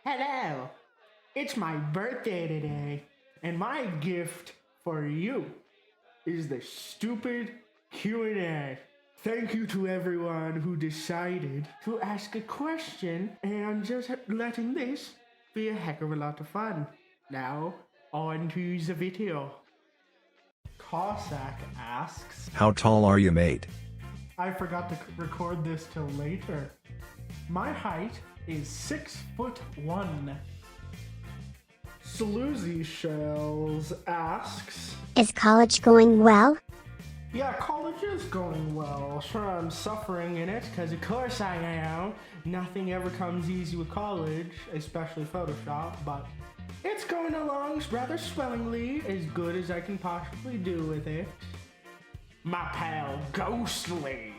Hello, it's my birthday today, and my gift for you is the stupid Q&A. Thank you to everyone who decided to ask a question and just letting this be a heck of a lot of fun. Now, on to the video. Cossack asks, How tall are you, mate? I forgot to record this till later. My height is 6'1". Saluzzi Shells asks, Is college going well? yeah, college is going well. Sure, I'm suffering in it, because of course I am. Nothing ever comes easy with college, especially Photoshop, but it's going along rather swellingly, as good as I can possibly do with it. My pal Ghostly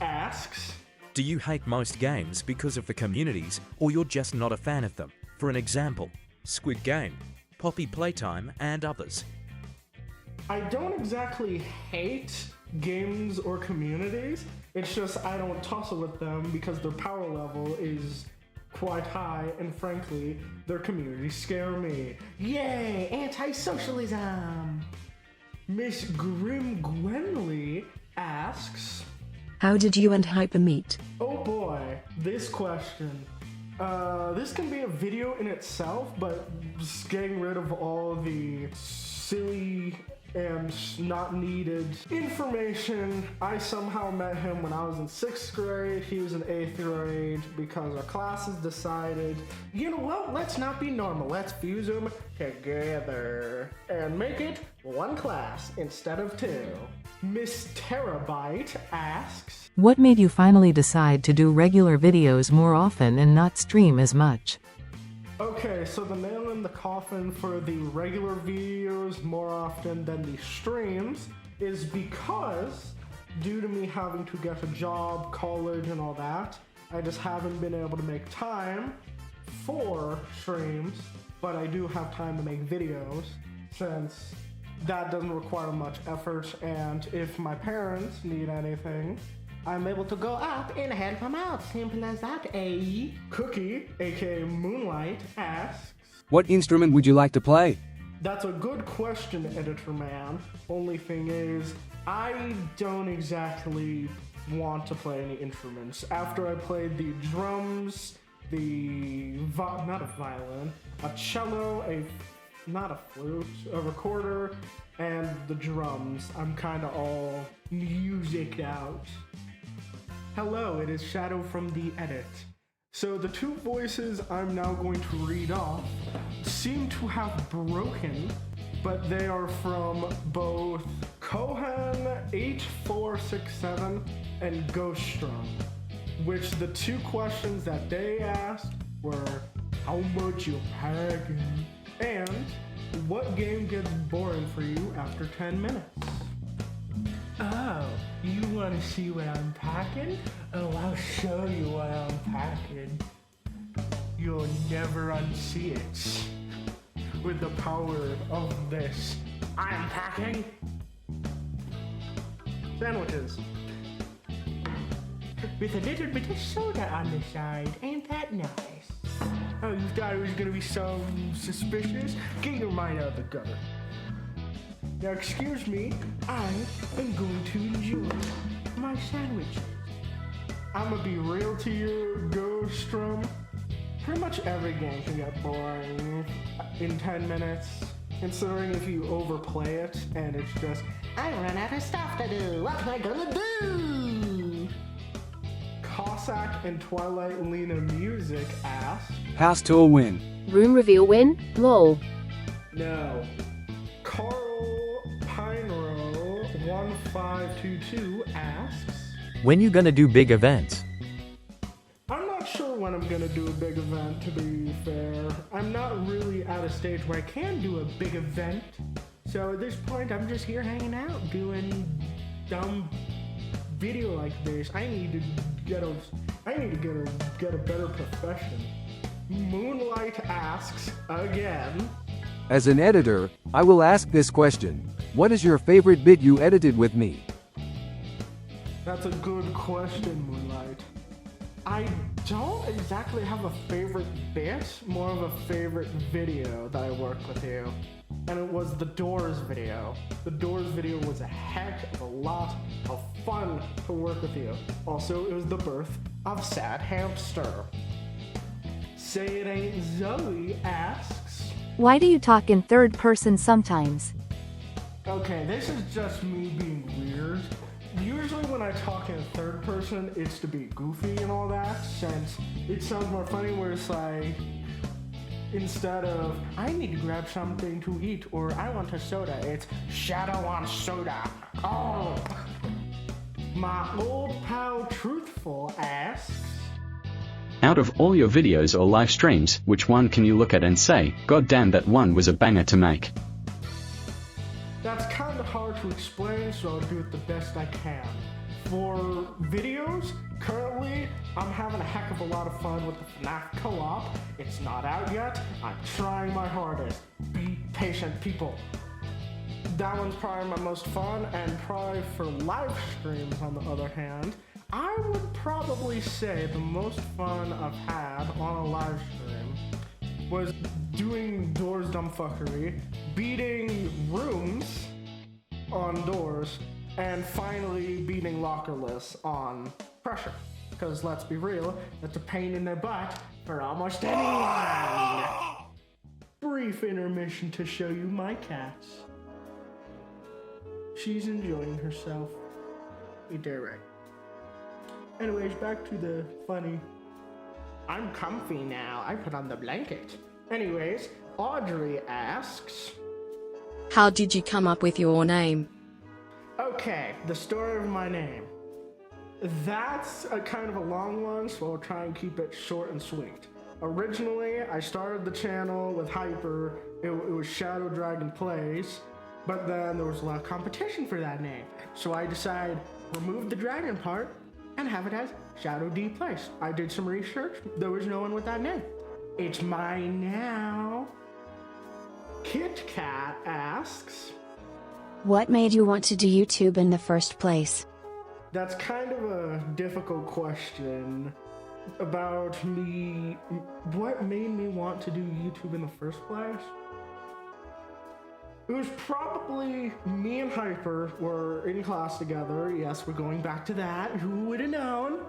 asks, Do you hate most games because of the communities, or you're just not a fan of them? For an example, Squid Game, Poppy Playtime, and others. I don't exactly hate games or communities. It's just I don't tussle with them because their power level is quite high, and frankly, their communities scare me. Yay, anti-socialism! Miss Grim Gwenly asks, How did you and Hyper meet? oh boy, this question. This can be a video in itself, but just getting rid of all the silly and not needed information. I somehow met him when I was in 6th grade. He was in 8th grade because our classes decided, you know what, let's not be normal. Let's fuse them together and make it one class instead of two. Miss Terabyte asks, What made you finally decide to do regular videos more often and not stream as much? okay, so the nail in the coffin for the regular videos more often than the streams is because, due to me having to get a job, college, and all that, I just haven't been able to make time for streams, but I do have time to make videos since that doesn't require much effort, and if my parents need anything, I'm able to go up and help them out. Simple as that, eh? Cookie, aka Moonlight, asks, What instrument would you like to play? that's a good question, editor man. Only thing is, I don't exactly want to play any instruments. After I played the drums, not a violin, a cello, not a flute, a recorder, and the drums, I'm kinda all musiced out. Hello, it is Shadow from the edit. So the two voices I'm now going to read off seem to have broken, but they are from both Kohan8467 and Ghoststrom, which the two questions that they asked were, how much you packing? And what game gets boring for you after 10 minutes? Oh, you want to see what I'm packing? Oh, I'll show you what I'm packing. You'll never unsee it. With the power of this, I'm packing sandwiches. With a little bit of soda on the side. Ain't that nice? Oh, you thought it was gonna be so suspicious? Get your mind out of the gutter. Now, excuse me, I am going to enjoy my sandwiches. I'm gonna be real to you, Ghoststrom. Pretty much every game can get boring in 10 minutes, considering if you overplay it and it's just, I run out of stuff to do, what am I gonna do? Cossack and Twilight Lena Music asked, House tour win. Room reveal win? Lol. no. Carl Pinero 1522 asks, When you gonna do big events? I'm not sure when I'm gonna do a big event, to be fair. I'm not really at a stage where I can do a big event. So at this point, I'm just here hanging out, doing dumb video like this. I need to get a better profession. Moonlight asks again, As an editor, I will ask this question. What is your favorite bit you edited with me? that's a good question, Moonlight. I don't exactly have a favorite bit, more of a favorite video that I worked with you. And it was the Doors video. The Doors video was a heck of a lot of fun to work with you. Also, it was the birth of Sad Hamster. Say It Ain't Zoe asks, Why do you talk in third person sometimes? okay, this is just me being weird. Usually when I talk in third person, it's to be goofy and all that, since it sounds more funny where it's like, instead of, I need to grab something to eat, or I want a soda, it's Shadow on Soda. Oh! My old pal Truthful asks, Out of all your videos or live streams, which one can you look at and say, God damn, that one was a banger to make? that's kind of hard to explain, so I'll do it the best I can. For videos, currently, I'm having a heck of a lot of fun with the FNAF co-op. It's not out yet. I'm trying my hardest. Be patient, people. That one's probably my most fun, and probably for live streams, on the other hand, I would probably say the most fun I've had on a live stream was doing Doors dumbfuckery, beating rooms on Doors, and finally beating Lockerless on Pressure. Because let's be real, that's a pain in the butt for almost anyone. Brief intermission to show you my cats. She's enjoying herself. You dare right. Anyways, back to the funny. I'm comfy now. I put on the blanket. Anyways, Audrey asks, How did you come up with your name? okay, the story of my name. That's a kind of a long one, so I'll try and keep it short and sweet. Originally, I started the channel with Hyper. It was Shadow Dragon Plays, but then there was a lot of competition for that name. So I decided, remove the dragon part and have it as Shadow D Plays. I did some research. There was no one with that name. It's mine now. Kit Kat asks, What made you want to do YouTube in the first place? that's kind of a difficult question about me. What made me want to do YouTube in the first place? It was probably me and Hyper were in class together. Yes, we're going back to that. Who would have known?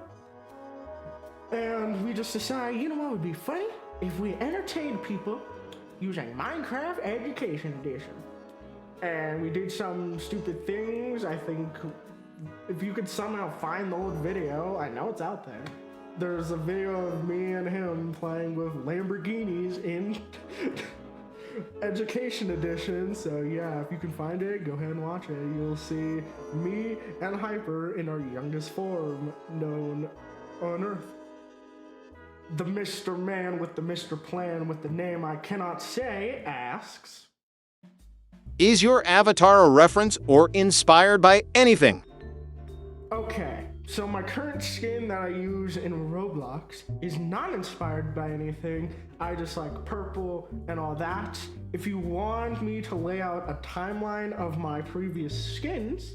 And we just decided, you know what would be funny? If we entertained people using Minecraft Education Edition. And we did some stupid things. I think if you could somehow find the old video, I know it's out there. There's a video of me and him playing with Lamborghinis in Education Edition. So yeah, if you can find it, go ahead and watch it. You'll see me and Hyper in our youngest form known on Earth. The Mr. Man with the Mr. Plan with the name I cannot say asks, Is your avatar a reference or inspired by anything? okay, so my current skin that I use in Roblox is not inspired by anything. I just like purple and all that. If you want me to lay out a timeline of my previous skins,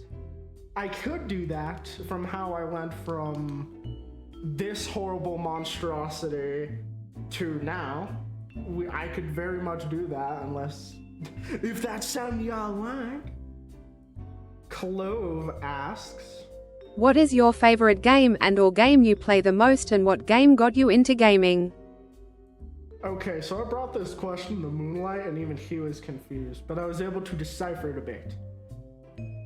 I could do that from how I went from this horrible monstrosity to now. I could very much do that, unless if that's something y'all want. Clove asks, What is your favorite game and or game you play the most, and what game got you into gaming? okay, so I brought this question to Moonlight and even he was confused, but I was able to decipher it a bit.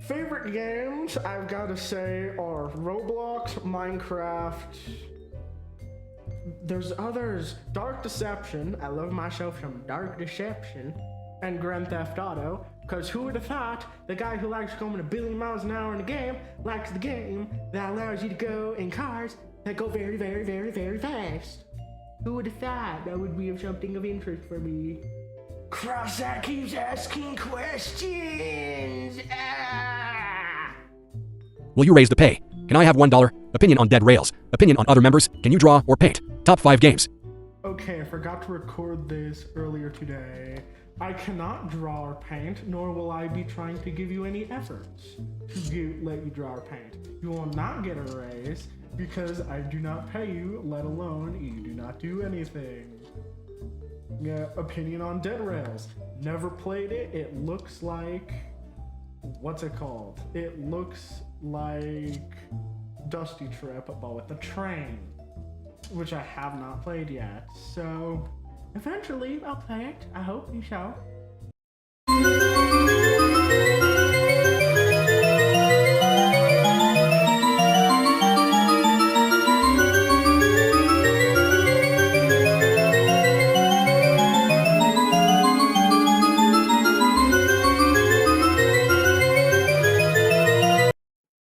Favorite games, I've got to say, are Roblox, Minecraft. There's others. Dark Deception. I love myself some Dark Deception. And Grand Theft Auto. Because who would have thought the guy who likes going a billion miles an hour in a game likes the game that allows you to go in cars that go very, very, very, very fast. Who would have thought that would be of something of interest for me? Cross-Eye keeps asking questions. Ah! Will you raise the pay? Can I have $1? Opinion on dead rails. Opinion on other members. Can you draw or paint? Top 5 games. Okay, I forgot to record this earlier today. I cannot draw or paint, nor will I be trying to give you any efforts to let you draw or paint. You will not get a raise, because I do not pay you, let alone you do not do anything. Yeah, opinion on Dead Rails. Never played it. It looks like... what's it called? It looks like Dusty Trip, but with a train, which I have not played yet. So eventually I'll play it. I hope you shall.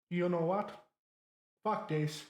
You know what? Fuck this.